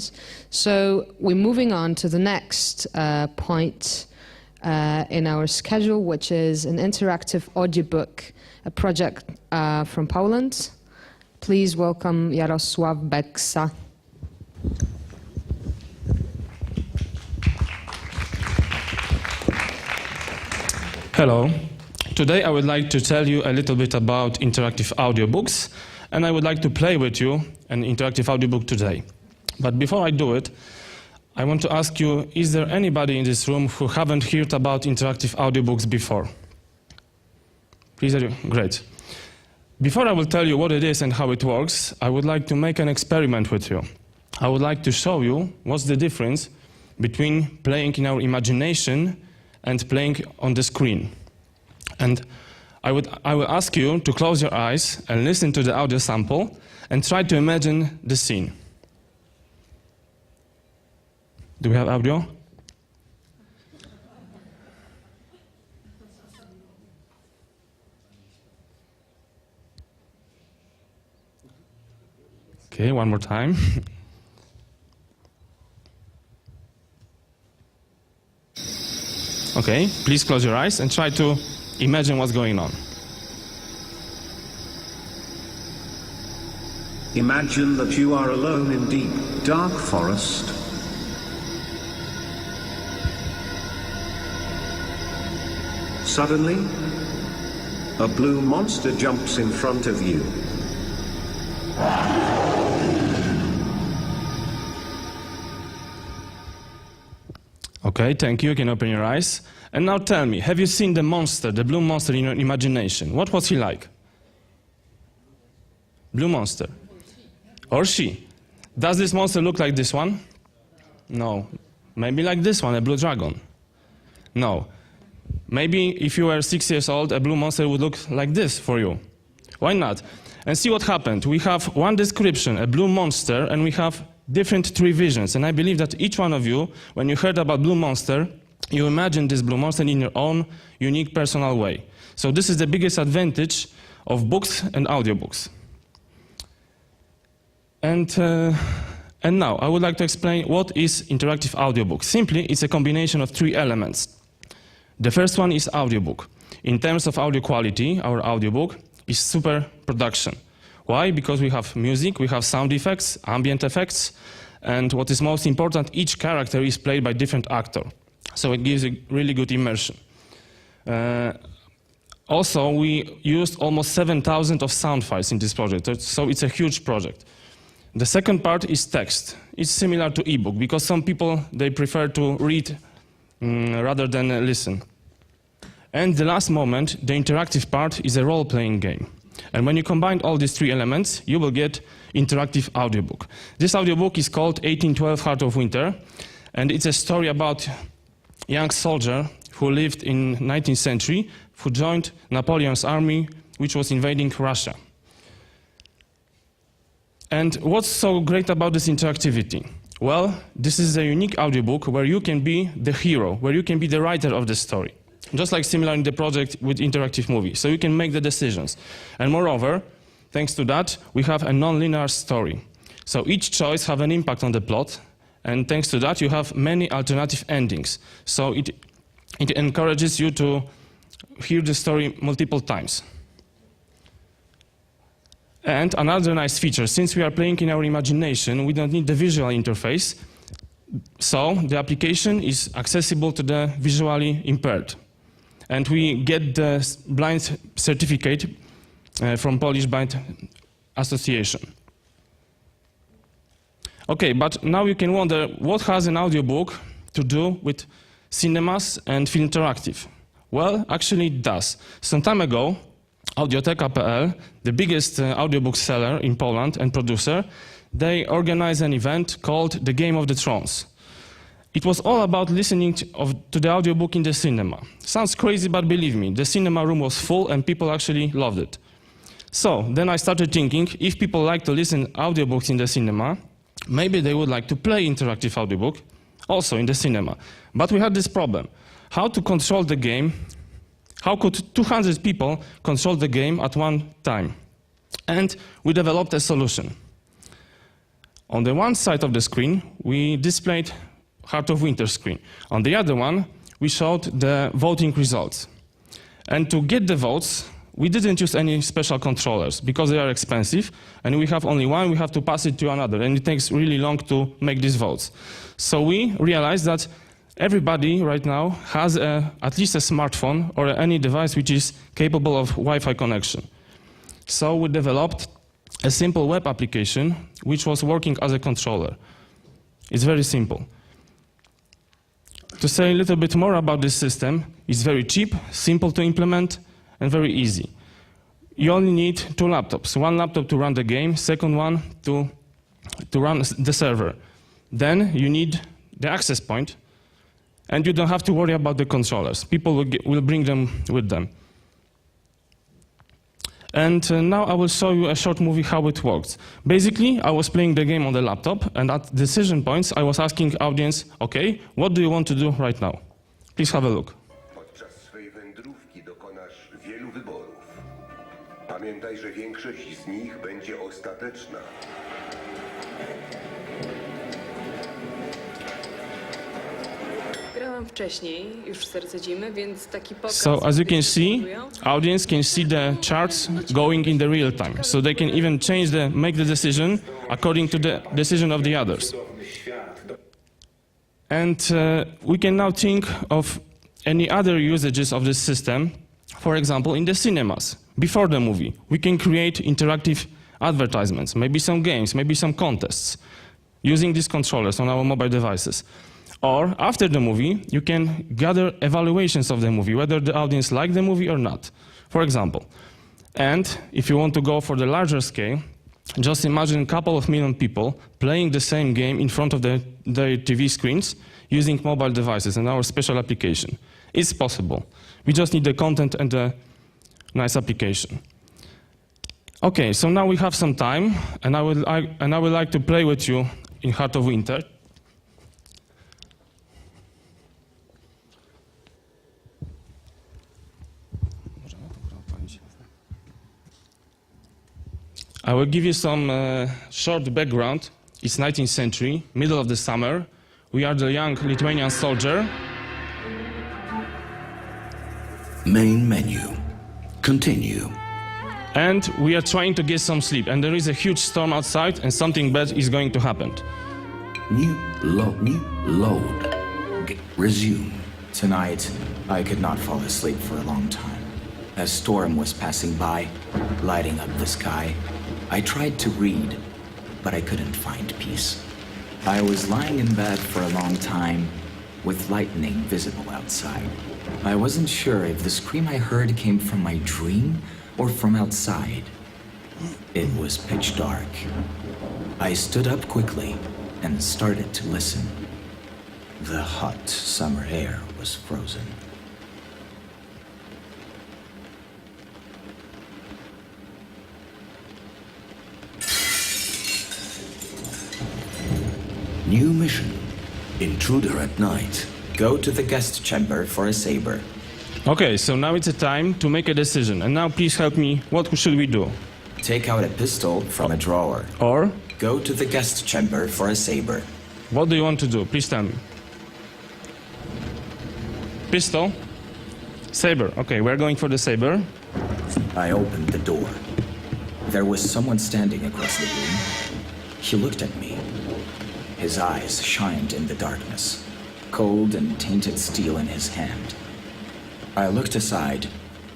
questions. So we're moving on to the next point in our schedule, which is an interactive audiobook, a project from Poland. Please welcome Jarosław Beksa. Hello. Today I would like to tell you a little bit about interactive audiobooks, and I would like to play with you an interactive audiobook today. But before I do it, I want to ask you, is there anybody in this room who haven't heard about interactive audiobooks before? Please, great. Before I will tell you what it is and how it works, I would like to make an experiment with you. I would like to show you what's the difference between playing in our imagination and playing on the screen. And I will ask you to close your eyes and listen to the audio sample and try to imagine the scene. Do we have audio? Okay, one more time. Okay, please close your eyes and try to imagine what's going on. Imagine that you are alone in deep, dark forest. Suddenly, a blue monster jumps in front of you. Okay, thank you. You can open your eyes. And now tell me, have you seen the monster, the blue monster in your imagination? What was he like? Blue monster. Or she. Does this monster look like this one? No. Maybe like this one, a blue dragon. No. Maybe if you were 6 years old, a blue monster would look like this for you. Why not? And see what happened. We have one description, a blue monster, and we have different 3 visions. And I believe that each one of you, when you heard about blue monster, you imagined this blue monster in your own unique personal way. So this is the biggest advantage of books and audiobooks. And now I would like to explain what is interactive audiobook. Simply, it's a combination of 3 elements. The first one is audiobook. In terms of audio quality, our audiobook is super production. Why? Because we have music, we have sound effects, ambient effects, and what is most important, each character is played by different actor. So it gives a really good immersion. Also, we used almost 7,000 of sound files in this project, so it's a huge project. The second part is text. It's similar to ebook, because some people, they prefer to read rather than listen. And the last moment, the interactive part, is a role-playing game. And when you combine all these 3 elements, you will get interactive audiobook. This audiobook is called 1812 Heart of Winter, and it's a story about a young soldier who lived in 19th century, who joined Napoleon's army, which was invading Russia. And what's so great about this interactivity? Well, this is a unique audiobook where you can be the hero, where you can be the writer of the story. Just like similar in the project with interactive movie. So you can make the decisions. And moreover, thanks to that, we have a non-linear story. So each choice has an impact on the plot, and thanks to that, you have many alternative endings. So it encourages you to hear the story multiple times. And another nice feature, since we are playing in our imagination, we don't need the visual interface, so the application is accessible to the visually impaired. And we get the blind certificate from Polish Blind Association. Okay, but now you can wonder, what has an audiobook to do with cinemas and Filmteractive? Well, actually it does. Some time ago, Audioteka.pl, the biggest audiobook seller in Poland and producer, they organized an event called the Game of the Thrones. It was all about listening to the audiobook in the cinema. Sounds crazy, but believe me, the cinema room was full and people actually loved it. So then I started thinking, if people like to listen audiobooks in the cinema, maybe they would like to play interactive audiobook also in the cinema. But we had this problem. How to control the game? How could 200 people control the game at one time? And we developed a solution. On the one side of the screen, we displayed Heart of Winter screen. On the other one, we showed the voting results. And to get the votes, we didn't use any special controllers because they are expensive, and we have only one, we have to pass it to another, and it takes really long to make these votes. So we realized that everybody right now has at least a smartphone or any device which is capable of Wi-Fi connection. So we developed a simple web application which was working as a controller. It's very simple. To say a little bit more about this system, it's very cheap, simple to implement, and very easy. You only need two laptops. One laptop to run the game, second one to run the server. Then you need the access point, and you don't have to worry about the controllers. People will bring them with them. And now I will show you a short movie how it works. Basically, I was playing the game on the laptop, and at decision points, I was asking audience, okay, what do you want to do right now? Please have a look. Podczas swej wędrówki dokonasz wielu wyborów. Pamiętaj, że większość z nich będzie ostateczna. Grałam wcześniej, już w Serce Zimy, więc taki pokaz... So as you can see, audience can see the charts going in the real time. So they can even make the decision according to the decision of the others. And we can now think of any other usages of this system. For example, in the cinemas, before the movie, we can create interactive advertisements, maybe some games, maybe some contests, using these controllers on our mobile devices. Or after the movie, you can gather evaluations of the movie, whether the audience liked the movie or not, for example. And if you want to go for the larger scale, just imagine a couple of million people playing the same game in front of their TV screens using mobile devices and our special application. It's possible. We just need the content and a nice application. Okay, so now we have some time, and I would like to play with you in Heart of Winter. I will give you some short background. It's 19th century, middle of the summer. We are the young Lithuanian soldier. Main menu. Continue. And we are trying to get some sleep. And there is a huge storm outside, and something bad is going to happen. New load. Resume. Tonight, I could not fall asleep for a long time. A storm was passing by, lighting up the sky. I tried to read, but I couldn't find peace. I was lying in bed for a long time, with lightning visible outside. I wasn't sure if the scream I heard came from my dream or from outside. It was pitch dark. I stood up quickly and started to listen. The hot summer air was frozen. New mission. Intruder at night. Go to the guest chamber for a saber. Okay, so now it's a time to make a decision. And now please help me, what should we do? Take out a pistol from a drawer. Or, Go to the guest chamber for a saber. what do you want to do? Please tell me. Pistol? Saber. Okay, we're going for the saber. I opened the door. There was someone standing across the room. He looked at me. His eyes shined in the darkness, cold and tainted steel in his hand. I looked aside,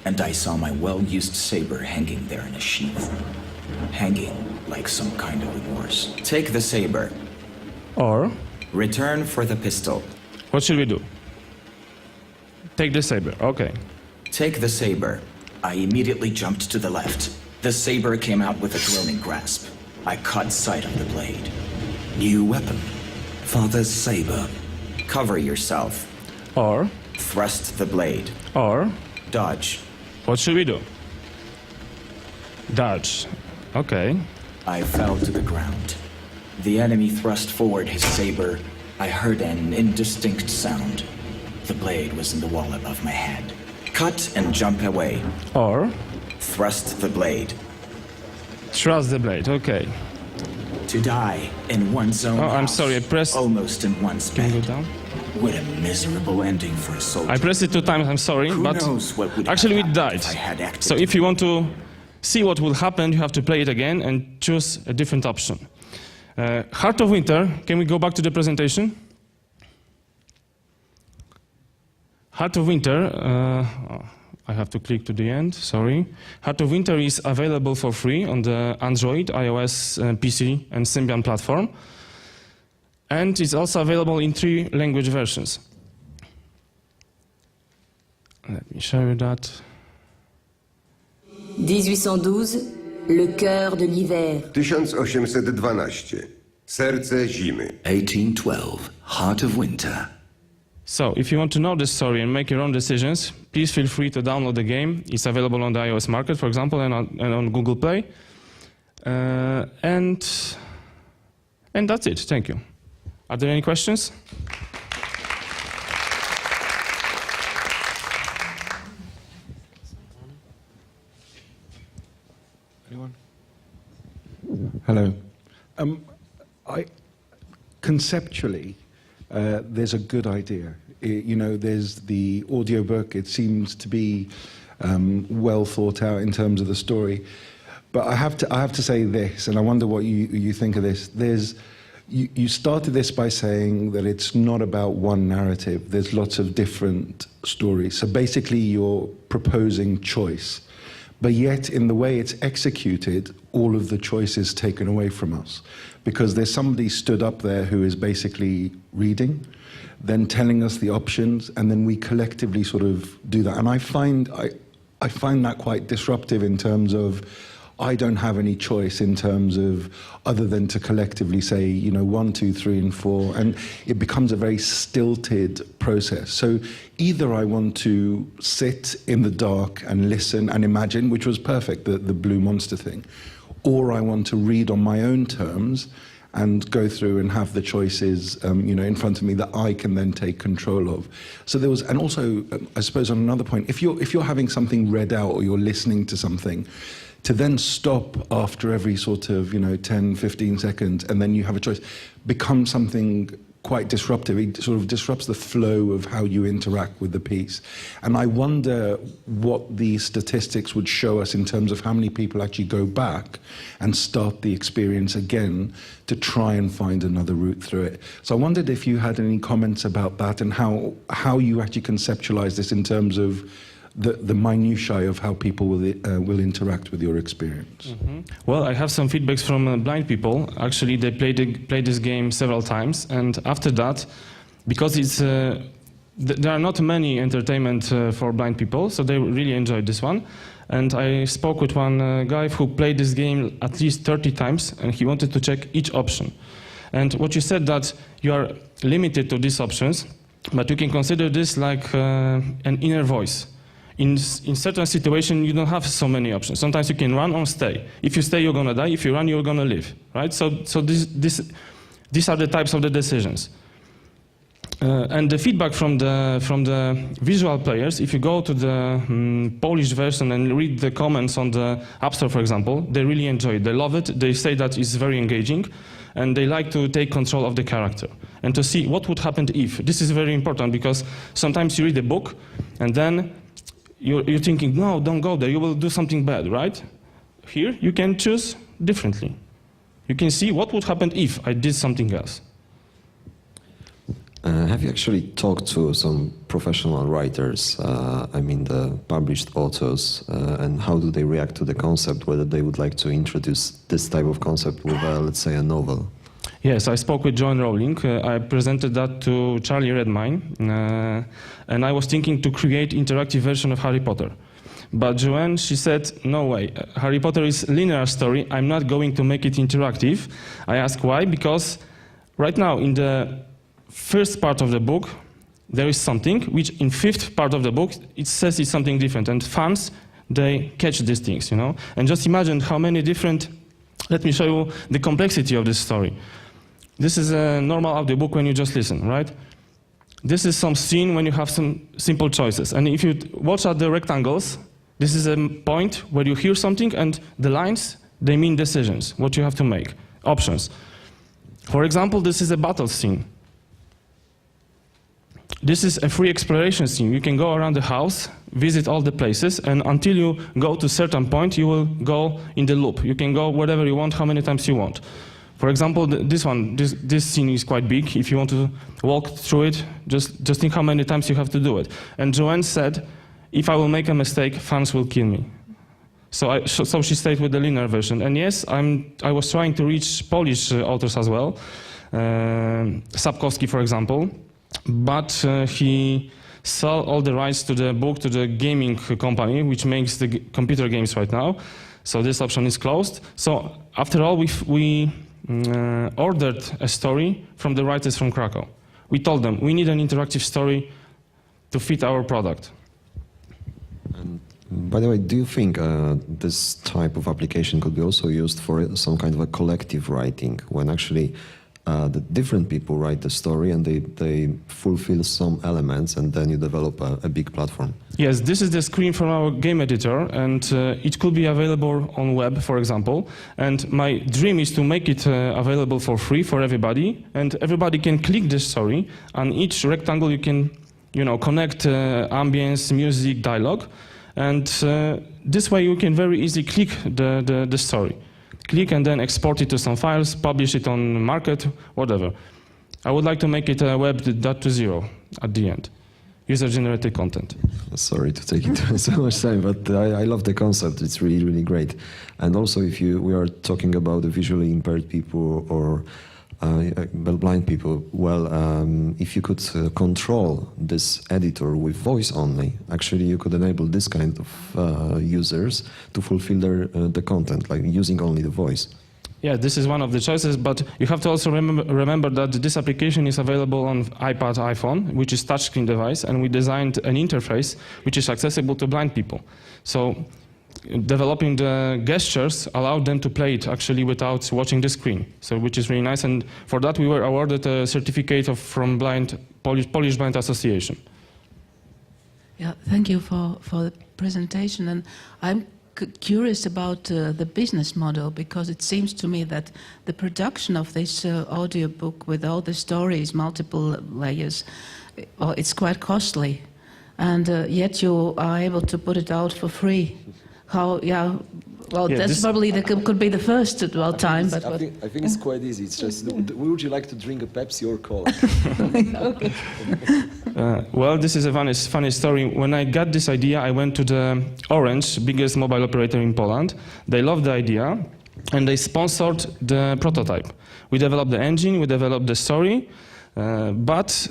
and I saw my well-used saber hanging there in a sheath. Hanging like some kind of remorse. Take the saber. Or, Return for the pistol. what should we do? Take the saber. Okay. Take the saber. I immediately jumped to the left. The saber came out with a droning grasp. I caught sight of the blade. New weapon. Father's saber. Cover yourself. Or, Thrust the blade. or, Dodge. what should we do? Dodge. Okay. I fell to the ground. The enemy thrust forward his saber. I heard an indistinct sound. The blade was in the wall above my head. Cut and jump away. Or, Thrust the blade. thrust the blade. Okay. To die in one's own Oh, I'm house, sorry, I pressed... almost in one's Can you go bed. down? What a miserable ending for a soldier. I pressed it 2 times, I'm sorry, Who but knows what would actually we have happened died. if I had acted So if you want to see what will happen, you have to play it again and choose a different option. Heart of Winter, can we go back to the presentation? Heart of Winter, I have to click to the end, sorry. Heart of Winter is available for free on the Android, iOS, PC and Symbian platform. And it's also available in 3 language versions. Let me show you that. 1812, le cœur de l'hiver. 1812. Serce zimy. 1812, Heart of Winter. So, if you want to know the story and make your own decisions, please feel free to download the game. It's available on the iOS market, for example, and on Google Play. And that's it. Thank you. Are there any questions? Anyone? Hello. Conceptually, there's a good idea. You know, there's the audiobook. It seems to be well thought out in terms of the story. But I have to say this, and I wonder what you think of this. You started this by saying that it's not about one narrative. There's lots of different stories. So basically, you're proposing choice. But yet, in the way it's executed, all of the choice is taken away from us. Because there's somebody stood up there who is basically reading, then telling us the options, and then we collectively sort of do that. And I find that quite disruptive in terms of I don't have any choice in terms of other than to collectively say, you know, 1, 2, 3, and 4, and it becomes a very stilted process. So either I want to sit in the dark and listen and imagine, which was perfect, the blue monster thing, or I want to read on my own terms and go through and have the choices, you know, in front of me that I can then take control of. So there was, and also, I suppose on another point, if you're having something read out or you're listening to something, to then stop after every sort of, you know, 10, 15 seconds, and then you have a choice, becomes something quite disruptive. It sort of disrupts the flow of how you interact with the piece. And I wonder what the statistics would show us in terms of how many people actually go back and start the experience again to try and find another route through it. So I wondered if you had any comments about that and how you actually conceptualize this in terms of the minutiae of how people will interact with your experience. Mm-hmm. Well, I have some feedbacks from blind people. Actually, they played this game several times, and after that, because it's there are not many entertainment for blind people, so they really enjoyed this one. And I spoke with one guy who played this game at least 30 times, and he wanted to check each option. And what you said, that you are limited to these options, but you can consider this like an inner voice. In certain situations, you don't have so many options. Sometimes you can run or stay. If you stay, you're gonna die. If you run, you're gonna live, right? So these are the types of the decisions. And the feedback from the visual players, if you go to the Polish version and read the comments on the App Store, for example, they really enjoy it. They love it. They say that it's very engaging, and they like to take control of the character and to see what would happen if. This is very important because sometimes you read a book and then you're thinking, no, don't go there, you will do something bad, right? Here, you can choose differently. You can see what would happen if I did something else. Have you actually talked to some professional writers, I mean the published authors, and how do they react to the concept, whether they would like to introduce this type of concept with, let's say, a novel? Yes, I spoke with Joanne Rowling. I presented that to Charlie Redmayne, and I was thinking to create interactive version of Harry Potter. But Joanne, she said, no way, Harry Potter is a linear story, I'm not going to make it interactive. I asked why, because right now in the first part of the book, there is something, which in fifth part of the book, it says it's something different, and fans, they catch these things, you know? And just imagine how many different, let me show you the complexity of this story. This is a normal audiobook when you just listen, right? This is some scene when you have some simple choices. And if you watch at the rectangles, this is a point where you hear something, and the lines, they mean decisions, what you have to make. options. For example, this is a battle scene. This is a free exploration scene. You can go around the house, visit all the places, and until you go to a certain point, you will go in the loop. You can go wherever you want, how many times you want. For example, this scene is quite big. If you want to walk through it, just think how many times you have to do it. And Joanne said, if I will make a mistake, fans will kill me. So she stayed with the linear version. And yes, I was trying to reach Polish authors as well, Sapkowski, for example. But he sold all the rights to the book to the gaming company, which makes the computer games right now. So this option is closed. So after all, we ordered a story from the writers from Krakow. We told them, we need an interactive story to fit our product. And by the way, do you think this type of application could be also used for some kind of a collective writing, when actually the different people write the story and they fulfill some elements, and then you develop a big platform? Yes, this is the screen from our game editor, and it could be available on web, for example. And my dream is to make it available for free for everybody, and everybody can click the story. On each rectangle you can, connect ambience, music, dialogue, and this way you can very easily click the story. Click and then export it to some files, publish it on market, whatever. I would like to make it a Web 2.0 at the end. User-generated content. Sorry to take it so much time, but I love the concept. It's really, really great. And also, if we are talking about the visually impaired people or blind people, well, if you could control this editor with voice only, actually you could enable this kind of users to fulfill the content, like using only the voice. Yeah, this is one of the choices, but you have to also remember that this application is available on iPad, iPhone, which is touchscreen device, and we designed an interface which is accessible to blind people. So developing the gestures allowed them to play it actually without watching the screen, so which is really nice. And for that we were awarded a certificate from Polish Blind Association. Yeah, thank you for the presentation. And I'm curious about the business model, because it seems to me that the production of this audiobook with all the stories, multiple layers, it's quite costly, and yet you are able to put it out for free. How? Yeah. Well, that's probably could be the first time. But I think it's quite easy. It's just, would you like to drink a Pepsi or Cola? Okay. Well, this is a funny story. When I got this idea, I went to the Orange, biggest mobile operator in Poland. They loved the idea, and they sponsored the prototype. We developed the engine, we developed the story, but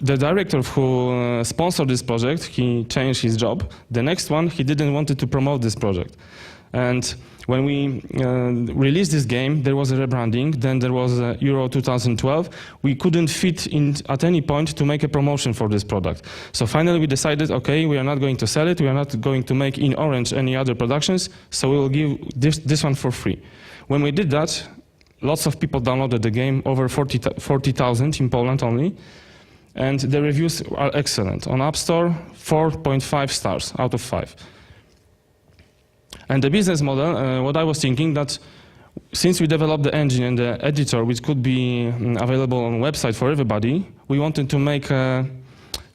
the director who sponsored this project, he changed his job. The next one, he didn't want to promote this project. And when we released this game, there was a rebranding, then there was Euro 2012. We couldn't fit in at any point to make a promotion for this product. So finally we decided, okay, we are not going to sell it, we are not going to make in Orange any other productions, so we will give this one for free. When we did that, lots of people downloaded the game, over 40,000 in Poland only. And the reviews are excellent. On App Store, 4.5 stars out of 5. And the business model, what I was thinking, that since we developed the engine and the editor, which could be available on website for everybody, we wanted to make,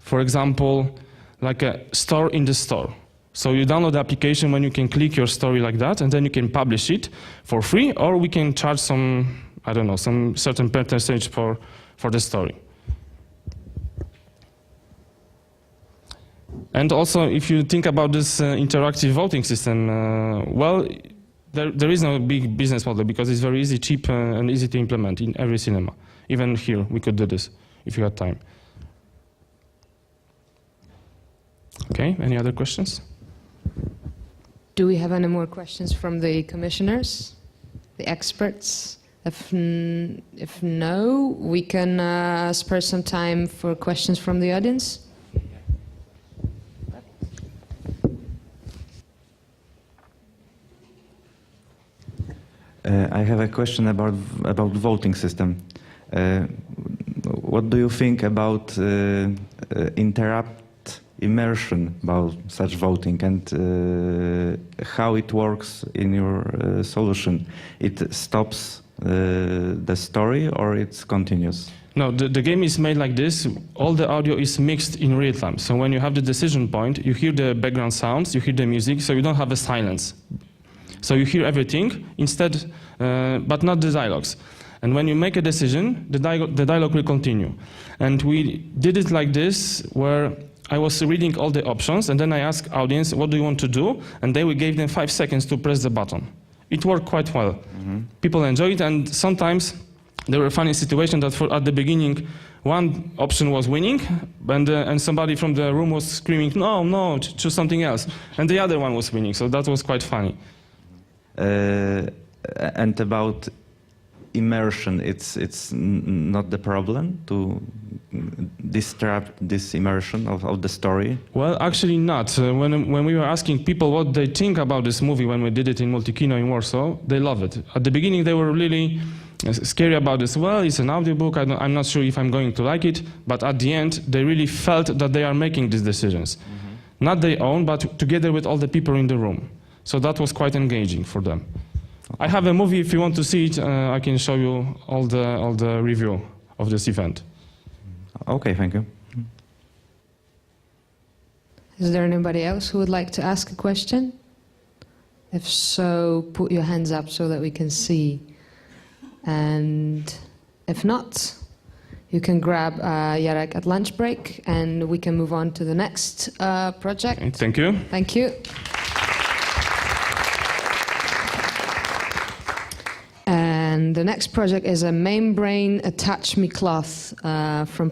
for example, like a store in the store. So you download the application when you can click your story like that, and then you can publish it for free, or we can charge some, I don't know, some certain percentage for the story. And also, if you think about this interactive voting system, well, there is no big business model, because it's very easy, cheap, and easy to implement in every cinema. Even here, we could do this if you had time. Okay, any other questions? Do we have any more questions from the commissioners, the experts? If no, we can spare some time for questions from the audience. I have a question about voting system. What do you think about immersion about such voting and how it works in your solution. It stops the story or it continues? No, the game is made like this. All the audio is mixed in real time. So when you have the decision point, you hear the background sounds, you hear the music, so you don't have a silence. So you hear everything instead, but not the dialogues. And when you make a decision, the dialogue will continue. And we did it like this, where I was reading all the options, and then I asked audience, what do you want to do? And then we gave them 5 seconds to press the button. It worked quite well. Mm-hmm. People enjoyed it, and sometimes there were funny situations that at the beginning, one option was winning, and somebody from the room was screaming, no, choose something else. And the other one was winning, so that was quite funny. And about immersion, it's not the problem to disrupt this immersion of the story? Well, actually not. When we were asking people what they think about this movie when we did it in Multikino in Warsaw, they love it. At the beginning they were really scary about this. Well, it's an audiobook, I'm not sure if I'm going to like it, but at the end they really felt that they are making these decisions. Mm-hmm. Not their own, but together with all the people in the room. So that was quite engaging for them. I have a movie, if you want to see it, I can show you all the review of this event. Okay, thank you. Is there anybody else who would like to ask a question? If so, put your hands up so that we can see. And if not, you can grab Jarek at lunch break and we can move on to the next project. Okay, thank you. Thank you. And the next project is a membrane attach me cloth from